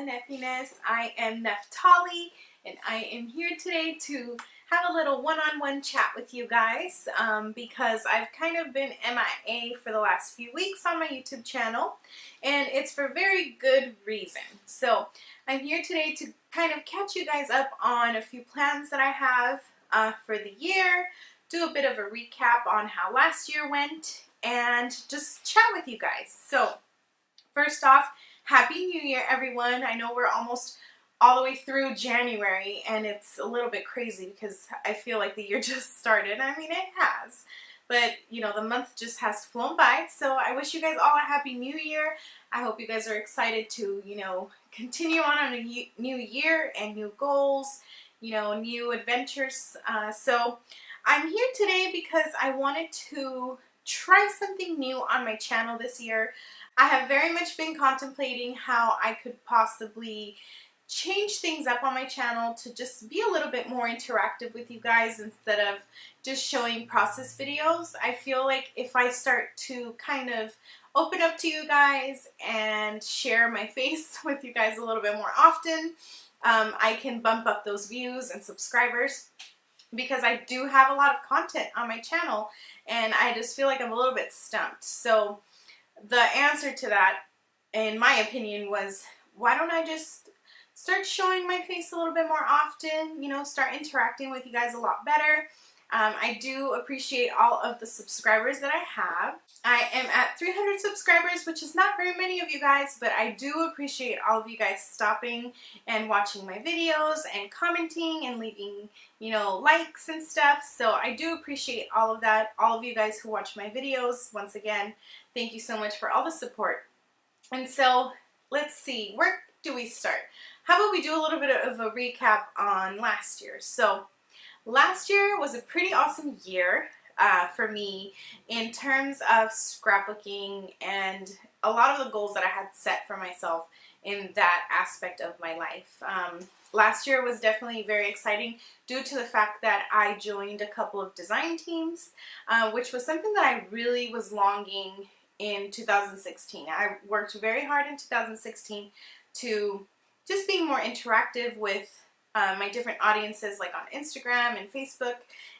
the Neffiness. I am Neftali, and I am here today to have a little one-on-one chat with you guys because I've kind of been MIA for the last few weeks on my YouTube channel, and it's for very good reason. So I'm here today to kind of catch you guys up on a few plans that I have for the year, do a bit of a recap on how last year went, and just chat with you guys. So first off, Happy New Year, everyone. I know we're almost all the way through January, and it's a little bit crazy because I feel like the year just started. I mean, it has. But, you know, the month just has flown by. So I wish you guys all a Happy New Year. I hope you guys are excited to, you know, continue on a new year and new goals, you know, new adventures. So I'm here today because I wanted to try something new on my channel this year. I have very much been contemplating how I could possibly change things up on my channel to just be a little bit more interactive with you guys instead of just showing process videos. I feel like if I start to kind of open up to you guys and share my face with you guys a little bit more often, I can bump up those views and subscribers, because I do have a lot of content on my channel and I just feel like I'm a little bit stumped. So the answer to that, in my opinion, was why don't I just start showing my face a little bit more often, you know, start interacting with you guys a lot better. I do appreciate all of the subscribers that I have. I am at 300 subscribers, which is not very many of you guys, but I do appreciate all of you guys stopping and watching my videos and commenting and leaving, you know, likes and stuff. So I do appreciate all of that. All of you guys who watch my videos, once again, thank you so much for all the support. And so let's see, where do we start? How about we do a little bit of a recap on last year? So last year was a pretty awesome year for me in terms of scrapbooking and a lot of the goals that I had set for myself in that aspect of my life. Last year was definitely very exciting due to the fact that I joined a couple of design teams, which was something that I really was longing in 2016. I worked very hard in 2016 to just being more interactive with my different audiences, like on Instagram and Facebook.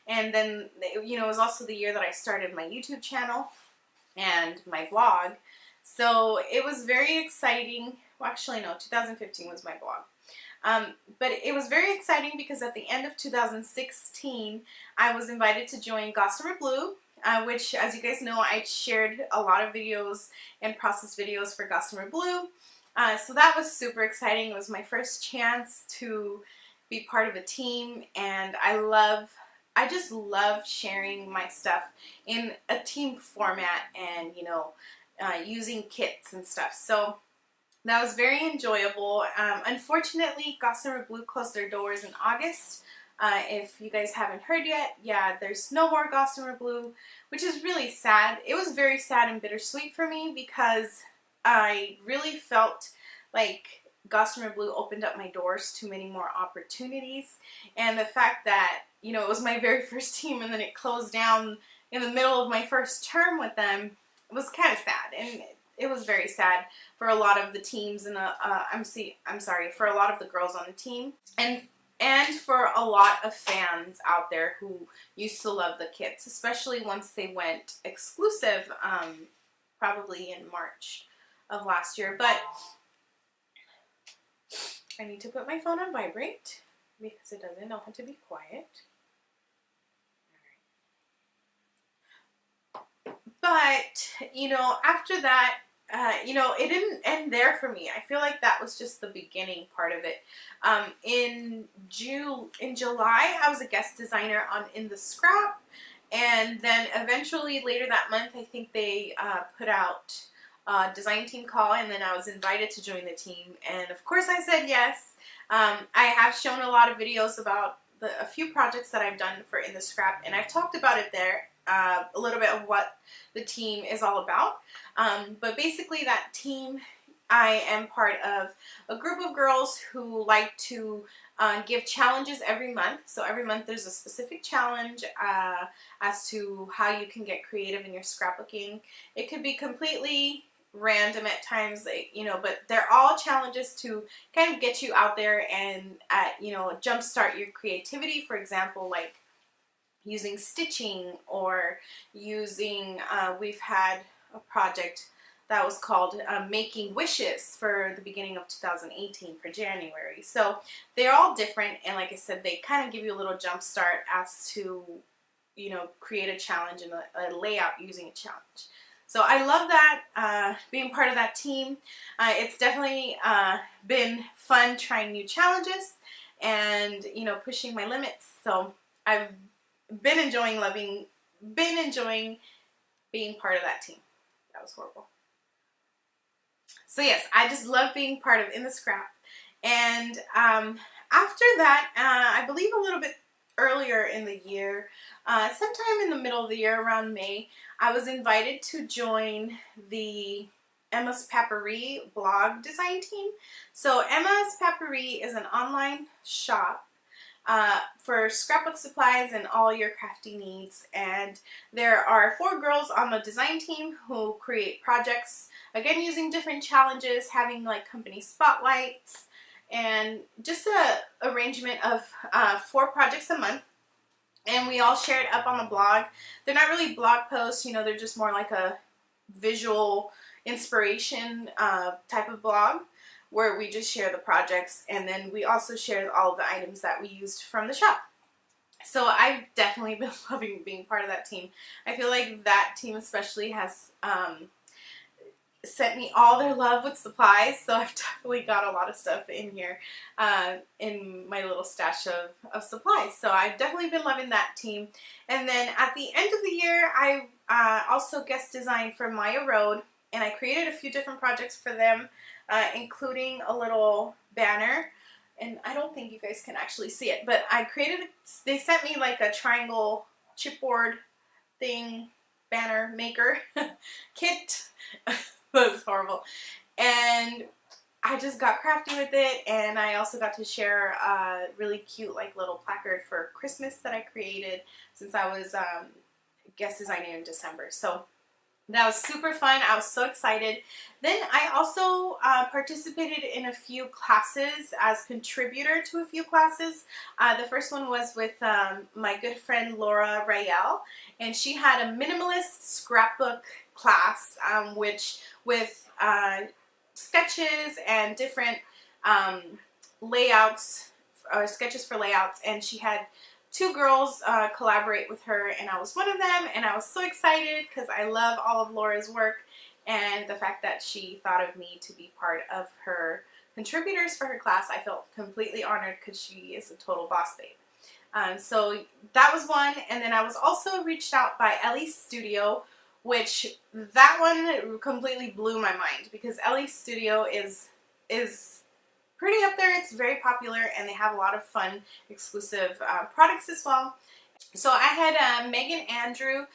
And then, you know, it was also the year that I started my YouTube channel and my blog. So it was very exciting. Well, actually, no, 2015 was my blog. But it was very exciting because at the end of 2016, I was invited to join Gossamer Blue, which, as you guys know, I shared a lot of videos and process videos for Gossamer Blue. So that was super exciting. It was my first chance to be part of a team, and I just love sharing my stuff in a team format and, you know, using kits and stuff. So that was very enjoyable. Unfortunately, Gossamer Blue closed their doors in August. If you guys haven't heard yet, yeah, there's no more Gossamer Blue, which is really sad. It was very sad and bittersweet for me because I really felt like Gossamer Blue opened up my doors to many more opportunities, and the fact that, you know, it was my very first team and then it closed down in the middle of my first term with them, it was kind of sad, and it was very sad for a lot of the teams and I'm sorry, for a lot of the girls on the team, and for a lot of fans out there who used to love the kits, especially once they went exclusive, probably in March of last year. But I need to put my phone on vibrate because it doesn't know how to be quiet. But, you know, after that, you know, it didn't end there for me. I feel like that was just the beginning part of it. In July, I was a guest designer in the Scrap, and then eventually later that month, I think they put out design team call, and then I was invited to join the team, and of course I said yes. I have shown a lot of videos about a few projects that I've done for In the Scrap, and I've talked about it there, a little bit of what the team is all about. But basically that team, I am part of a group of girls who like to give challenges every month. So every month there's a specific challenge as to how you can get creative in your scrapbooking. It could be completely random at times, you know, but they're all challenges to kind of get you out there and, you know, jumpstart your creativity. For example, like using stitching or using, we've had a project that was called Making Wishes for the beginning of 2018 for January. So they're all different, and like I said, they kind of give you a little jump start as to, you know, create a challenge and a layout using a challenge. So I love that, being part of that team. It's definitely been fun trying new challenges and, you know, pushing my limits. So I've been enjoying being part of that team. That was horrible. So yes, I just love being part of In the Scrap. And after that, I believe a little bit earlier in the year, sometime in the middle of the year, around May, I was invited to join the Emma's Paperie blog design team. So Emma's Paperie is an online shop for scrapbook supplies and all your crafty needs, and there are 4 girls on the design team who create projects, again using different challenges, having like company spotlights, and just a arrangement of 4 projects a month, and we all share it up on the blog. They're not really blog posts, you know, they're just more like a visual inspiration type of blog, where we just share the projects, and then we also share all of the items that we used from the shop. So I've definitely been loving being part of that team. I feel like that team especially has sent me all their love with supplies, so I've definitely got a lot of stuff in here in my little stash of supplies. So I've definitely been loving that team. And then at the end of the year, I also guest designed for Maya Road, and I created a few different projects for them, including a little banner. And I don't think you guys can actually see it, but I created, they sent me like a triangle chipboard thing, banner maker kit. That was horrible. And I just got crafty with it, and I also got to share a really cute like little placard for Christmas that I created since I was guest designing in December. So that was super fun. I was so excited. Then I also participated in a few classes as contributor to a few classes. The first one was with my good friend Laura Rael, and she had a minimalist scrapbook class, which with sketches and different layouts, or sketches for layouts, and she had 2 girls collaborate with her, and I was one of them, and I was so excited because I love all of Laura's work, and the fact that she thought of me to be part of her contributors for her class, I felt completely honored because she is a total boss babe. So that was one, and then I was also reached out by Ellie's Studio, which that one completely blew my mind because Ellie's Studio is pretty up there. It's very popular, and they have a lot of fun exclusive products as well. So I had Megan Andrews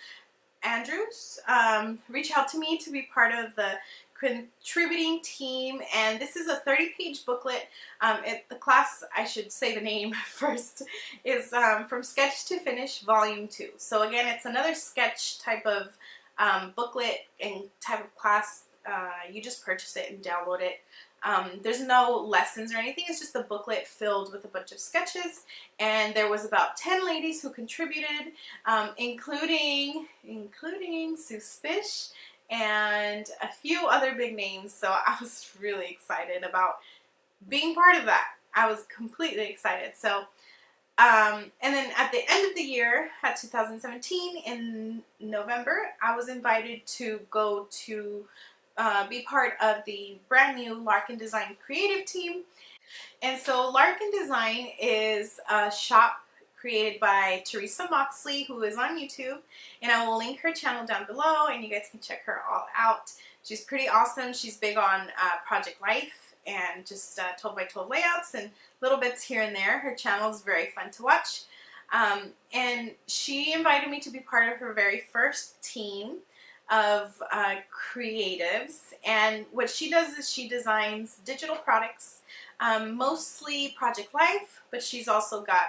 reach out to me to be part of the contributing team, and this is a 30-page booklet. The class, I should say the name first, is From Sketch to Finish Volume 2. So again, it's another sketch type of booklet and type of class. You just purchase it and download it. There's no lessons or anything. It's just a booklet filled with a bunch of sketches, and there was about 10 ladies who contributed, including Seuss Fish and a few other big names. So I was really excited about being part of that. I was completely excited. So and then at the end of the year, at 2017 in November, I was invited to go to be part of the brand new Larkin Design creative team. And so Larkin Design is a shop created by Teresa Moxley, who is on YouTube, and I will link her channel down below, and you guys can check her all out. She's pretty awesome. She's big on Project Life and just 12 by 12 layouts and little bits here and there. Her channel is very fun to watch, and she invited me to be part of her very first team of creatives, and what she does is she designs digital products, mostly Project Life, but she's also got,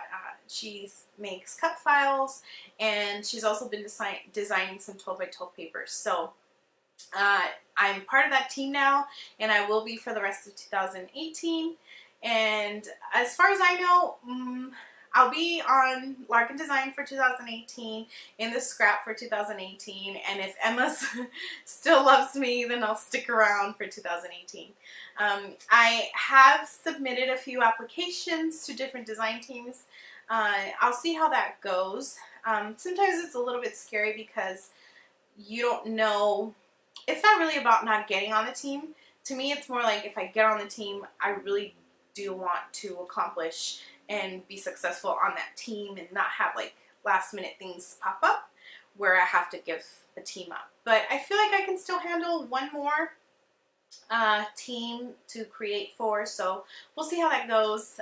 she makes cut files, and she's also been designing some 12 by 12 papers. So I'm part of that team now, and I will be for the rest of 2018. And as far as I know, I'll be on Larkin Design for 2018, in the Scrap for 2018, and if Emma still loves me, then I'll stick around for 2018. I have submitted a few applications to different design teams. I'll see how that goes. Sometimes it's a little bit scary because you don't know. It's not really about not getting on the team. To me, it's more like if I get on the team, I really do want to accomplish and be successful on that team and not have like last minute things pop up where I have to give the team up. But I feel like I can still handle one more team to create for, so we'll see how that goes.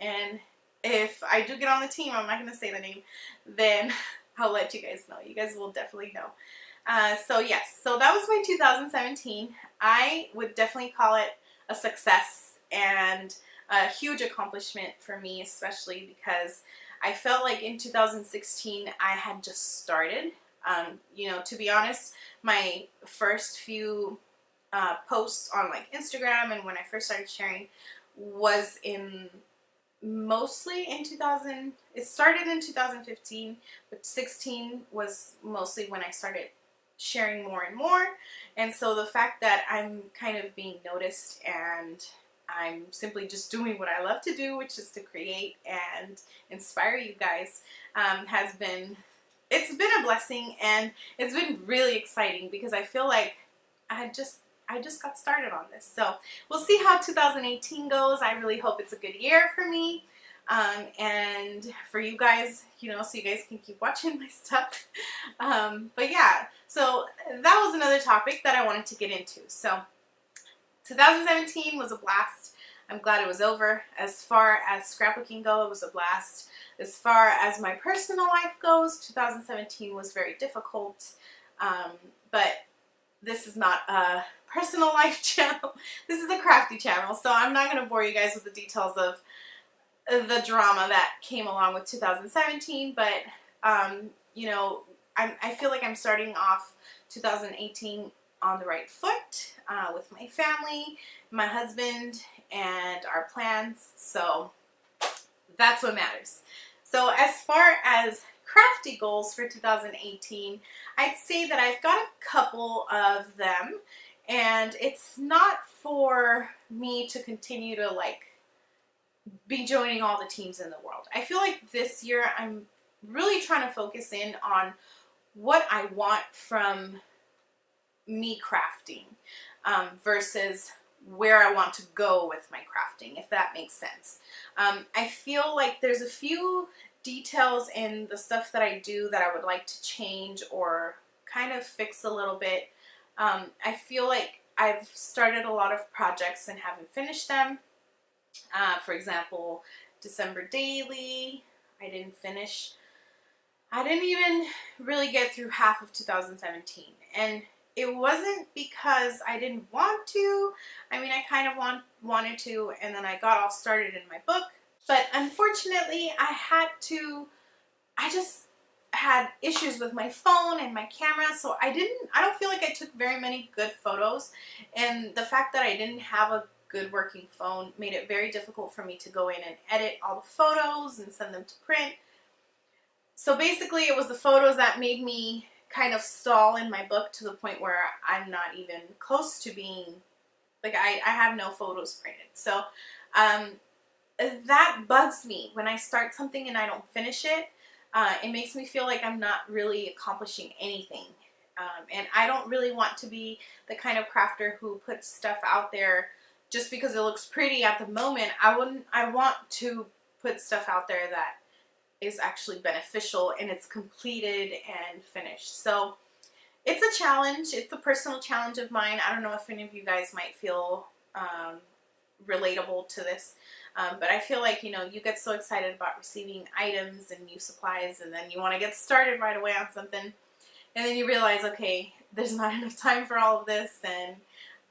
And if I do get on the team, I'm not going to say the name, then I'll let you guys know. You guys will definitely know. So yes, so that was my 2017. I would definitely call it a success and a huge accomplishment for me, especially because I felt like in 2016 I had just started. You know, to be honest, my first few posts on like Instagram and when I first started sharing was mostly in 2000. It started in 2015, but 16 was mostly when I started sharing more and more. And so the fact that I'm kind of being noticed and I'm simply just doing what I love to do, which is to create and inspire you guys, it's been a blessing, and it's been really exciting because I feel like I just got started on this. So we'll see how 2018 goes. I really hope it's a good year for me. And for you guys, you know, so you guys can keep watching my stuff. But yeah, so that was another topic that I wanted to get into. So 2017 was a blast. I'm glad it was over. As far as scrapbooking go, it was a blast. As far as my personal life goes, 2017 was very difficult. But this is not a personal life channel. This is a crafty channel, so I'm not going to bore you guys with the details of the drama that came along with 2017, but you know, I feel like I'm starting off 2018 on the right foot with my family, my husband, and our plans, so that's what matters. So as far as crafty goals for 2018, I'd say that I've got a couple of them, and it's not for me to continue to like be joining all the teams in the world. I feel like this year I'm really trying to focus in on what I want from me crafting versus where I want to go with my crafting, if that makes sense. I feel like there's a few details in the stuff that I do that I would like to change or kind of fix a little bit. I feel like I've started a lot of projects and haven't finished them. For example, December Daily, I didn't finish. I didn't even really get through half of 2017. And it wasn't because I didn't want to. I mean, I kind of wanted to, and then I got all started in my book. But unfortunately, I just had issues with my phone and my camera, so I don't feel like I took very many good photos. And the fact that I didn't have a good working phone made it very difficult for me to go in and edit all the photos and send them to print. So basically it was the photos that made me kind of stall in my book to the point where I'm not even close to being, like I have no photos printed. So that bugs me when I start something and I don't finish it. It makes me feel like I'm not really accomplishing anything. And I don't really want to be the kind of crafter who puts stuff out there just because it looks pretty at the moment. I want to put stuff out there that is actually beneficial and it's completed and finished. So it's a challenge. It's a personal challenge of mine. I don't know if any of you guys might feel relatable to this. But I feel like, you know, you get so excited about receiving items and new supplies, and then you want to get started right away on something, and then you realize, okay, there's not enough time for all of this, and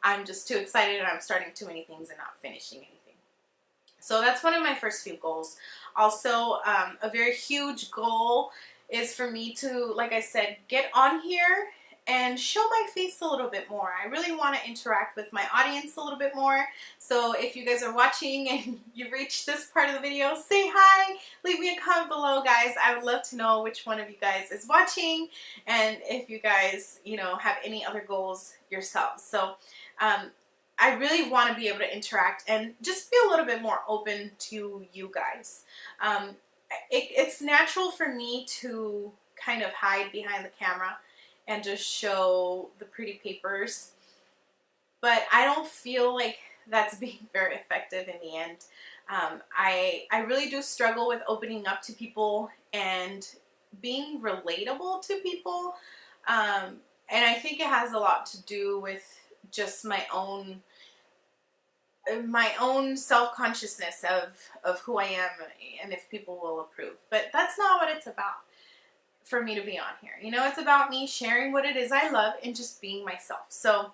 I'm just too excited and I'm starting too many things and not finishing anything. So that's one of my first few goals. Also, a very huge goal is for me to, like I said, get on here and show my face a little bit more. I really want to interact with my audience a little bit more. So if you guys are watching and you reach this part of the video, say hi, leave me a comment below, guys. I would love to know which one of you guys is watching, and if you guys, you know, have any other goals yourselves. So I really want to be able to interact and just be a little bit more open to you guys. It's natural for me to kind of hide behind the camera and just show the pretty papers, but I don't feel like that's being very effective in the end. I really do struggle with opening up to people and being relatable to people, and I think it has a lot to do with just my own self-consciousness of who I am and if people will approve. But that's not what it's about for me to be on here. You know, it's about me sharing what it is I love and just being myself. So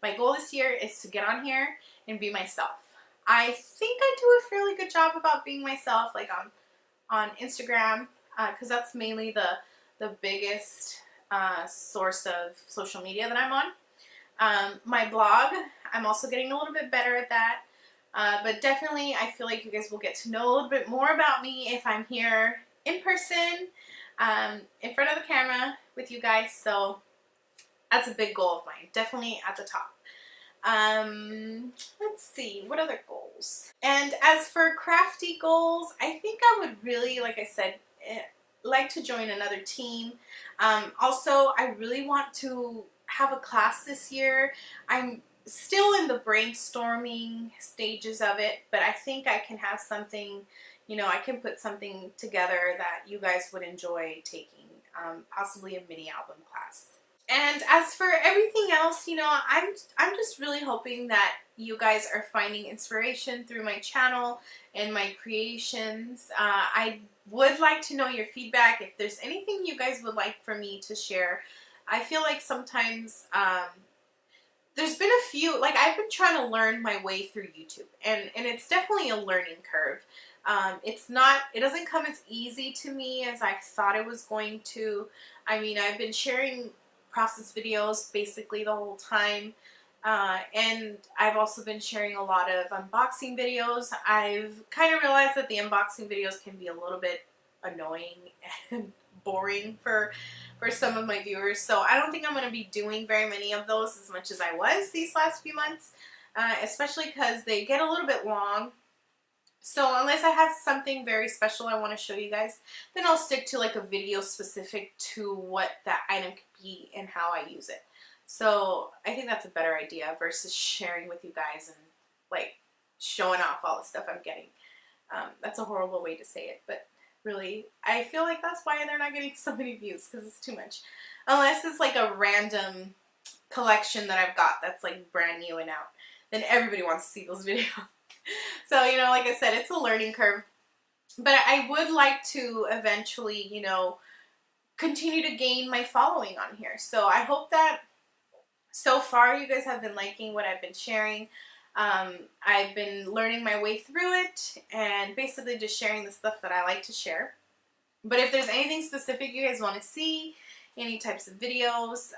my goal this year is to get on here and be myself. I think I do a fairly good job about being myself, like on Instagram, because that's mainly the biggest source of social media that I'm on. My blog, I'm also getting a little bit better at that. But definitely, I feel like you guys will get to know a little bit more about me if I'm here in person, in front of the camera with you guys. So that's a big goal of mine. Definitely at the top. Let's see, what other goals? And as for crafty goals, I think I would really, like I said, like to join another team. Also, I really want to have a class this year. I'm still in the brainstorming stages of it, but I think I can have something, you know, I can put something together that you guys would enjoy taking, possibly a mini album class. And as for everything else, you know, I'm just really hoping that you guys are finding inspiration through my channel and my creations. I would like to know your feedback. If there's anything you guys would like for me to share. I feel like sometimes there's been a few, like I've been trying to learn my way through YouTube, and it's definitely a learning curve. It doesn't come as easy to me as I thought it was going to. I mean, I've been sharing process videos basically the whole time, and I've also been sharing a lot of unboxing videos. I've kind of realized that the unboxing videos can be a little bit annoying and boring for some of my viewers, so I don't think I'm going to be doing very many of those as much as I was these last few months, especially because they get a little bit long. So unless I have something very special I want to show you guys, then I'll stick to like a video specific to what that item could be and how I use it. So I think that's a better idea versus sharing with you guys and like showing off all the stuff I'm getting. That's a horrible way to say it, but really, I feel like that's why they're not getting so many views, because it's too much. Unless it's like a random collection that I've got that's like brand new and out, then everybody wants to see those videos. So, you know, like I said, it's a learning curve. But I would like to eventually, you know, continue to gain my following on here. So I hope that so far you guys have been liking what I've been sharing. I've been learning my way through it and basically just sharing the stuff that I like to share. But if there's anything specific you guys want to see, any types of videos,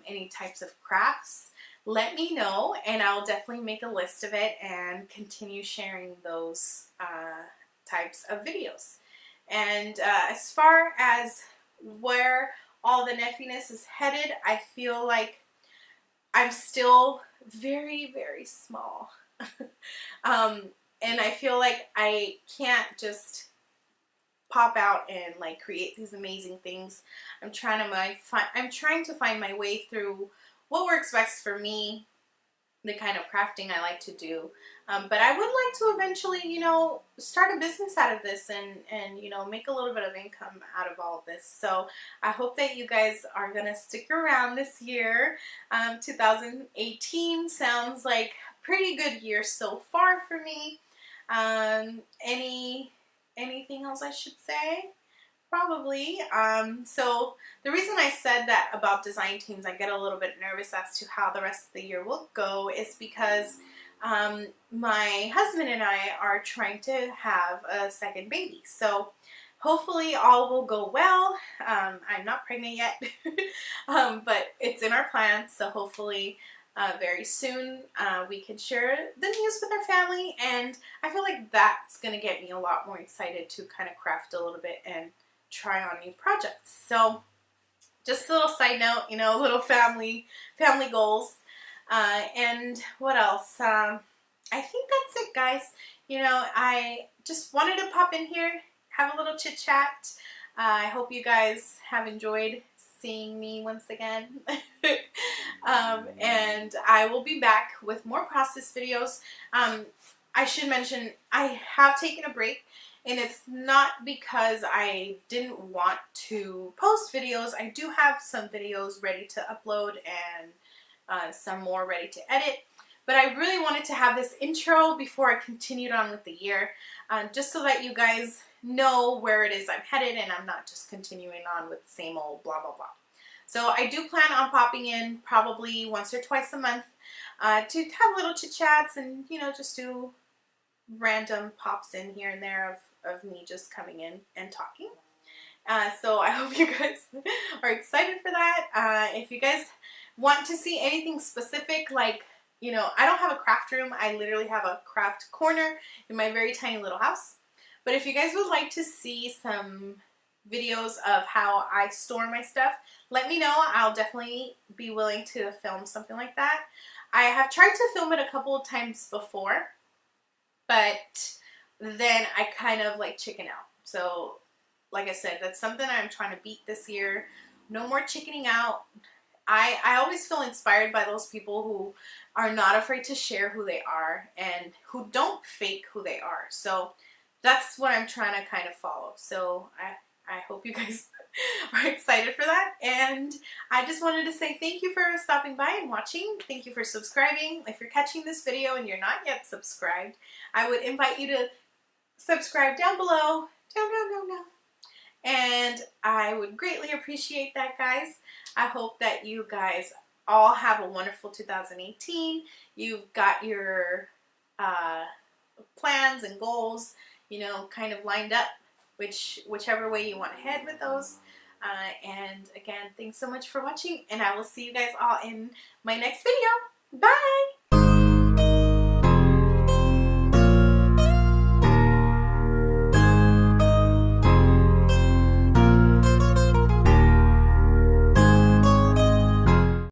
any types of crafts, let me know and I'll definitely make a list of it and continue sharing those types of videos. And as far as where all the nephewness is headed, I feel like I'm still very, very small. And I feel like I can't just pop out and like create these amazing things. I'm trying to find my way through what works best for me, the kind of crafting I like to do. But I would like to eventually, you know, start a business out of this and you know, make a little bit of income out of all of this. So I hope that you guys are going to stick around this year. 2018 sounds like a pretty good year so far for me. Anything else I should say? Probably. So the reason I said that about design teams, I get a little bit nervous as to how the rest of the year will go, is because my husband and I are trying to have a second baby. So hopefully all will go well. I'm not pregnant yet, but it's in our plans, so hopefully very soon we can share the news with our family, and I feel like that's going to get me a lot more excited to kind of craft a little bit and try on new projects. So just a little side note, you know, little family goals. And what else? I think that's it, guys. You know, I just wanted to pop in here, have a little chit chat. I hope you guys have enjoyed seeing me once again. And I will be back with more process videos. I should mention I have taken a break, and it's not because I didn't want to post videos. I do have some videos ready to upload and some more ready to edit. But I really wanted to have this intro before I continued on with the year, just so that you guys know where it is I'm headed and I'm not just continuing on with the same old blah, blah, blah. So I do plan on popping in probably once or twice a month to have little chit chats and, you know, just do random pops in here and there of me just coming in and talking. So I hope you guys are excited for that. If you guys want to see anything specific, like, you know, I don't have a craft room. I literally have a craft corner in my very tiny little house. But if you guys would like to see some videos of how I store my stuff, let me know. I'll definitely be willing to film something like that. I have tried to film it a couple of times before, but then I kind of like chicken out. So like I said, that's something I'm trying to beat this year. No more chickening out. I always feel inspired by those people who are not afraid to share who they are and who don't fake who they are. So that's what I'm trying to kind of follow. So I hope you guys are excited for that. And I just wanted to say thank you for stopping by and watching. Thank you for subscribing. If you're catching this video and you're not yet subscribed, I would invite you to subscribe down below. Down. And I would greatly appreciate that, guys. I hope that you guys all have a wonderful 2018. You've got your plans and goals, you know, kind of lined up, whichever way you want to head with those. And again, thanks so much for watching, and I will see you guys all in my next video. Bye!